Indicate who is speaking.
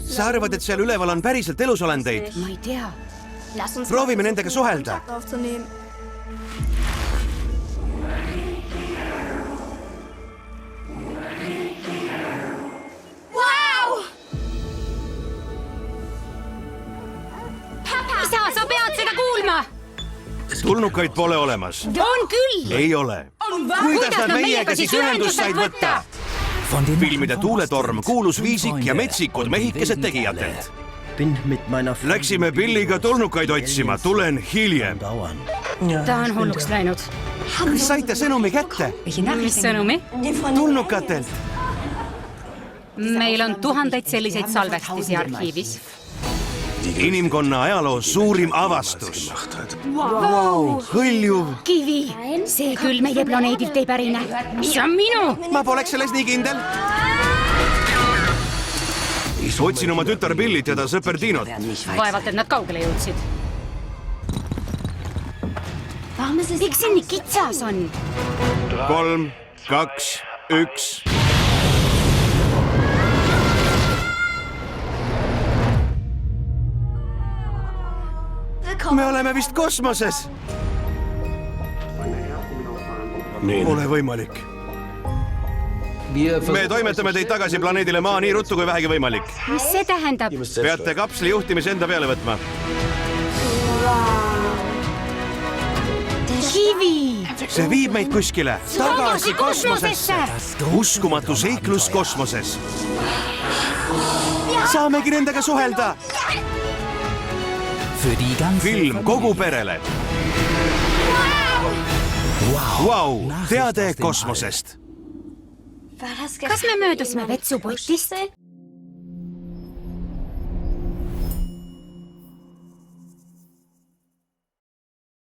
Speaker 1: Sa arvad, et seal üleval on päriselt elusolendeid?
Speaker 2: Ma ei tea.
Speaker 1: Proovime nendega suhelda.
Speaker 2: Isa, sa pead seda kuulma!
Speaker 1: Tulnukaid pole olemas.
Speaker 2: On küll!
Speaker 1: Ei ole. Kuidas nad meiega siis ühendust said võtta? Filmide Tuuletorm kuulus Viisik ja Metsikud mehikesed tegijatelt. Läksime Billiga tulnukaid otsima, tulen hiljem.
Speaker 2: Ta on hulluks läinud.
Speaker 1: Kas saite sõnumi kätte?
Speaker 2: Mis sõnumi?
Speaker 1: Tulnukatelt.
Speaker 2: Meil on tuhandeid selliseid salvestisi arhiivis.
Speaker 1: Inimkonna ajaloos suurim avastus. Hõljuv.
Speaker 2: Kivi! See küll meie planeedilt ei pärine. See on minu!
Speaker 1: Ma poleks selles nii kindel. Otsin oma tütar Billit ja ta sõper Dinot.
Speaker 2: Vaevalt, et nad kaugele jõudsid. Miks siin nii kitsas on?
Speaker 1: 3, 2, 1. Me oleme vist kosmoses. Pole võimalik. Me toimetame teid tagasi planeedile Maa nii ruttu kui vähegi võimalik.
Speaker 2: Mis see tähendab?
Speaker 1: Peate kapsli juhtimise enda peale võtma.
Speaker 2: Kivi!
Speaker 1: See viib meid kuskile. Tagasi kosmosesse. Uskumatu seiklus kosmoses. Saamegi nendega suhelda. Film kogu perele. Vau! Teade kosmosest.
Speaker 2: Kas me möödusime vetsupotist?